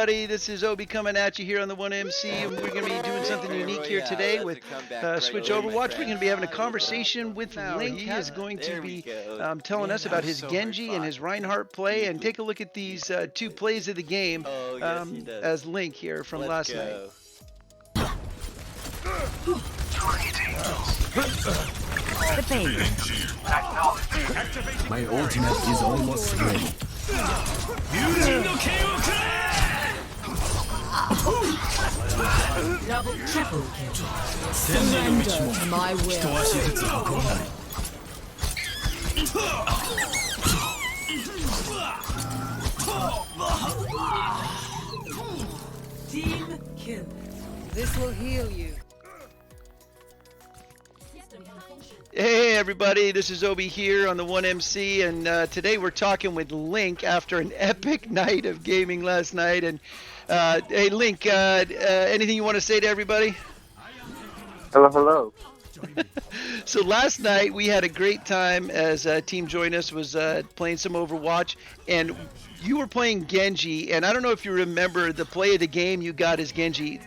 everybody. This is Obi coming at you here on the 1MC, and we're going to be doing something unique here today with Switch Overwatch. We're going to be having a conversation with Link. He is going to be telling us about his Genji and his Reinhardt play, and take a look at these two plays of the game as Link here from last night. The base. My ultimate is almost ready. Double, triple kill. Surrender to my will. Team kill. This will heal you. Hey everybody, this is Obi here on the 1MC, and today we're talking with Link after an epic night of gaming last night. And hey Link, anything you want to say to everybody? Hello. So last night we had a great time as Team Join Us was playing some Overwatch, and you were playing Genji, and I don't know if you remember the play of the game you got as Genji.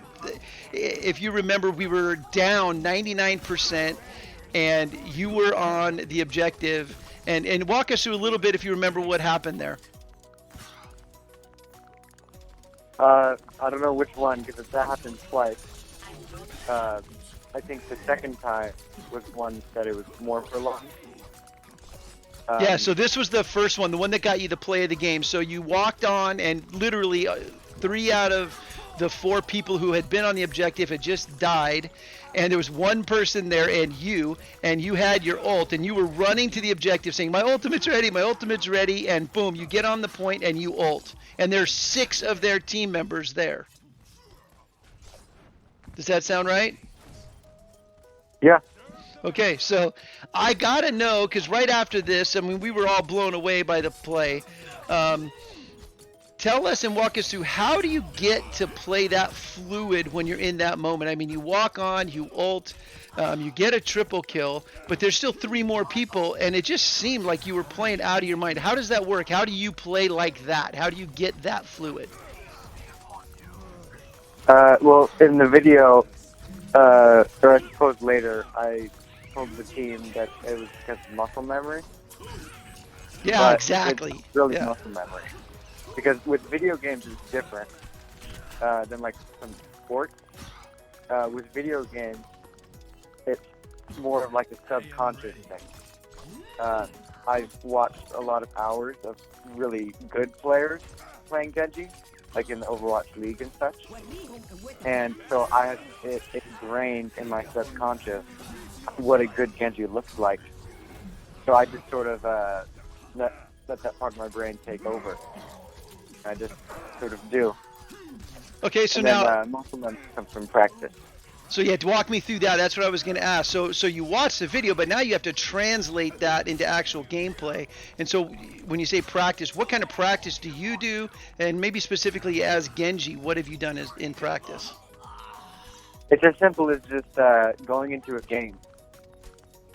If you remember, we were down 99%. And you were on the objective, and walk us through a little bit if you remember what happened there. I don't know which one, because that happened twice. I think the second time was one that it was more prolonged. Yeah, so this was the first one, the one that got you the play of the game. So you walked on, and literally 3 out of the 4 people who had been on the objective had just died, and there was one person there, and you had your ult, and you were running to the objective saying, my ultimate's ready, and boom, you get on the point and you ult, and there's 6 of their team members there. Does that sound right? Yeah. Okay, so I gotta know, because right after this, I mean, we were all blown away by the play. Tell us and walk us through, how do you get to play that fluid when you're in that moment? I mean, you walk on, you ult, you get a triple kill, but there's still 3 more people, and it just seemed like you were playing out of your mind. How does that work? How do you play like that? How do you get that fluid? Well, in the video, or I suppose later, I told the team that it was because of muscle memory. Yeah, but exactly. It's really muscle memory. Because with video games, it's different than like some sports. With video games, it's more of like a subconscious thing. I've watched a lot of hours of really good players playing Genji, like in the Overwatch League and such. And so I have it ingrained in my subconscious what a good Genji looks like. So I just sort of let that part of my brain take over. I just sort of do. Okay, so and now then, muscle memory comes from practice. So you had to walk me through that. That's what I was going to ask. So you watched the video, but now you have to translate that into actual gameplay. And so when you say practice, what kind of practice do you do? And maybe specifically as Genji, what have you done in practice? It's as simple as just going into a game.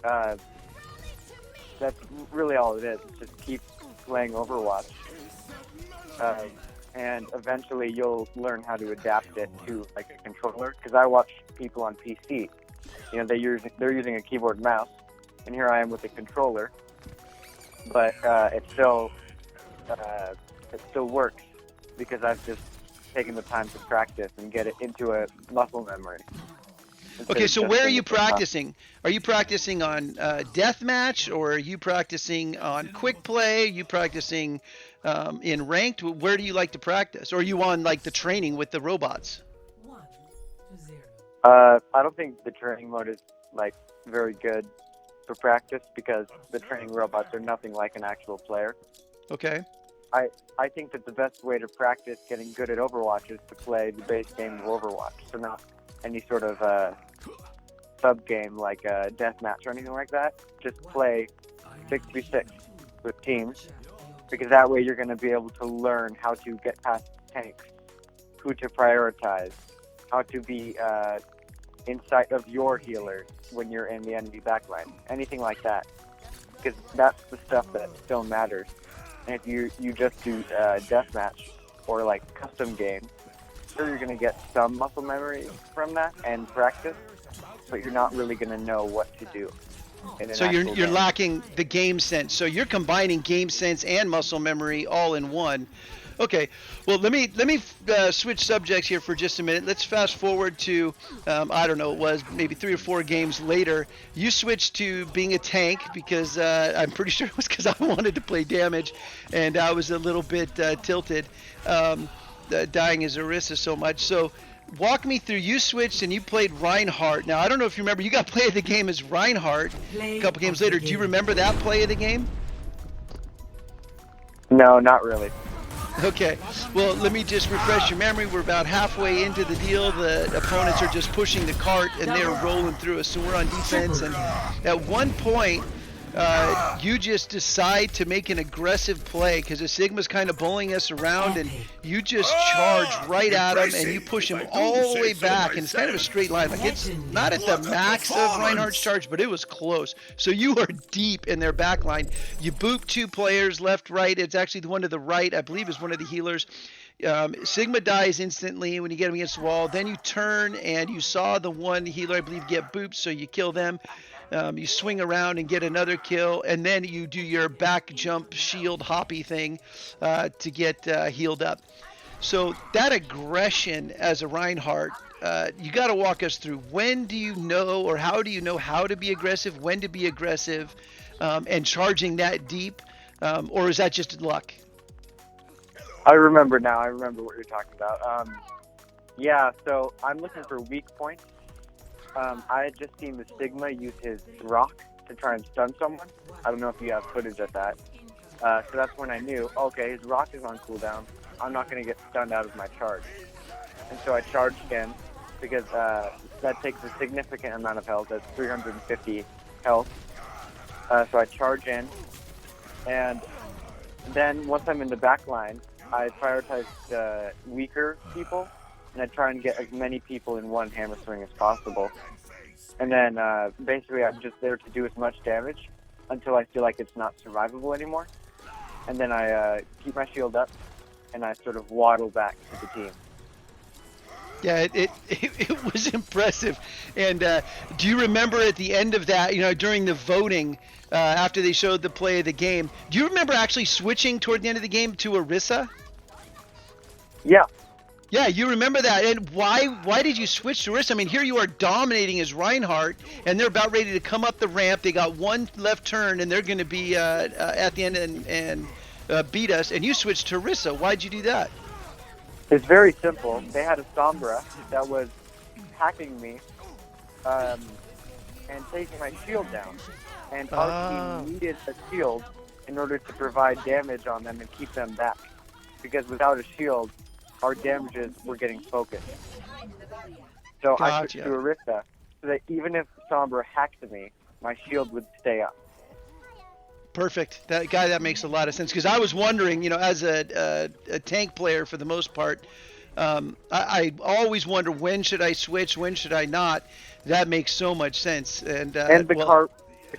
That's really all it is. Just keep playing Overwatch. And eventually you'll learn how to adapt it to like a controller. Because I watch people on PC, you know, they're using a keyboard and mouse, and here I am with a controller. But it still works because I've just taken the time to practice and get it into a muscle memory. Okay, so where are you practicing? Are you practicing on deathmatch, or are you practicing on quick play? Are you practicing in ranked? Where do you like to practice? Or are you on like the training with the robots? 1 to 0. I don't think the training mode is like very good for practice because the training robots are nothing like an actual player. Okay. I think that the best way to practice getting good at Overwatch is to play the base game of Overwatch, so not any sort of sub-game like a deathmatch or anything like that. Just play 6v6 with teams, because that way you're going to be able to learn how to get past tanks, who to prioritize, how to be in sight of your healers when you're in the enemy backline, anything like that. Because that's the stuff that still matters. And if you just do deathmatch, or like custom games, sure you're gonna get some muscle memory from that and practice, but you're not really gonna know what to do. So you're lacking the game sense. So you're combining game sense and muscle memory all in one. Okay, well let me switch subjects here for just a minute. Let's fast forward to I don't know, it was maybe 3 or 4 games later. You switched to being a tank because I'm pretty sure it was because I wanted to play damage, and I was a little bit tilted, dying as Orisa so much. So walk me through. You switched and you played Reinhardt. Now I don't know if you remember. You got play of the game as Reinhardt a couple games later. Do you remember that play of the game? No, not really. Okay, well, let me just refresh your memory. We're about halfway into the deal. The opponents are just pushing the cart, and they're rolling through us. So we're on defense, and at one point, you just decide to make an aggressive play because the Sigma's kind of bullying us around, and you just charge right at him, and you push him all the way back, and it's kind of a straight line. Like, it's not at the max of Reinhardt's charge, but it was close. So you are deep in their back line. You boop 2 players left, right. It's actually the one to the right, I believe, is one of the healers. Sigma dies instantly when you get him against the wall. Then you turn, and you saw the one healer, I believe, get booped, so you kill them. You swing around and get another kill, and then you do your back jump shield hoppy thing to get healed up. So that aggression as a Reinhardt, you got to walk us through. When do you know, or how do you know how to be aggressive, when to be aggressive, and charging that deep, or is that just luck? I remember now. I remember what you're talking about. Yeah, so I'm looking for weak points. I had just seen the Sigma use his rock to try and stun someone. I don't know if you have footage of that. So that's when I knew, okay, his rock is on cooldown. I'm not going to get stunned out of my charge. And so I charged in because that takes a significant amount of health. That's 350 health. So I charge in. And then once I'm in the back line, I prioritize weaker people. And I try and get as many people in one hammer swing as possible. And then basically I'm just there to do as much damage until I feel like it's not survivable anymore. And then I keep my shield up and I sort of waddle back to the team. Yeah, it was impressive. And do you remember at the end of that, during the voting, after they showed the play of the game, do you remember actually switching toward the end of the game to Orisa? Yeah. Yeah, you remember that. And why did you switch to Orisa? I mean, here you are dominating as Reinhardt, and they're about ready to come up the ramp. They got one left turn, and they're going to be at the end and beat us. And you switched to Orisa. Why'd you do that? It's very simple. They had a Sombra that was hacking me and taking my shield down. And our team needed a shield in order to provide damage on them and keep them back. Because without a shield, our damages were getting focused. So I switched to Orisa so that even if Sombra hacked me, my shield would stay up. Perfect. That makes a lot of sense. Because I was wondering, as a tank player for the most part, I always wonder when should I switch, when should I not. That makes so much sense. And the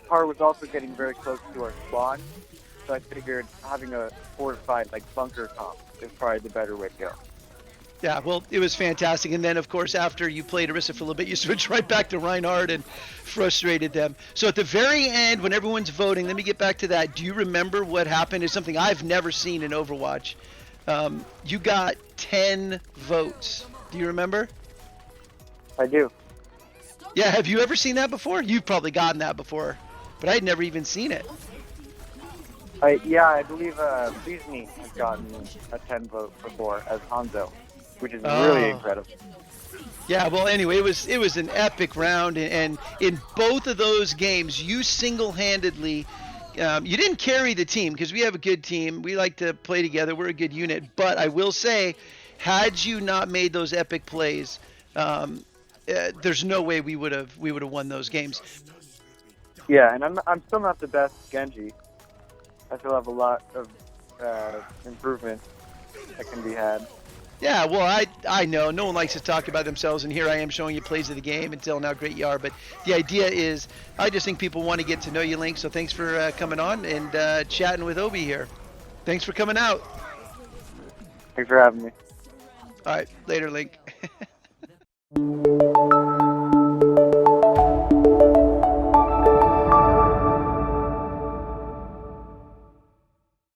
car was also getting very close to our spawn, so I figured having a fortified bunker comp is probably the better way to go. Yeah, well, it was fantastic. And then, of course, after you played Orisa for a little bit, you switched right back to Reinhardt and frustrated them. So at the very end, when everyone's voting, let me get back to that. Do you remember what happened? It's something I've never seen in Overwatch. You got 10 votes. Do you remember? I do. Yeah, have you ever seen that before? You've probably gotten that before, but I'd never even seen it. I believe Beasley has gotten a 10 vote before as Hanzo, which is really incredible. Yeah, well, anyway, it was an epic round, and in both of those games, you single-handedly, you didn't carry the team because we have a good team. We like to play together. We're a good unit. But I will say, had you not made those epic plays, there's no way we would have won those games. Yeah, and I'm still not the best Genji. I still have a lot of improvement that can be had. Yeah, well, I know. No one likes to talk about themselves, and here I am showing you plays of the game and telling how great you are. But the idea is, I just think people want to get to know you, Link, so thanks for coming on and chatting with Obi here. Thanks for coming out. Thanks for having me. All right, later, Link.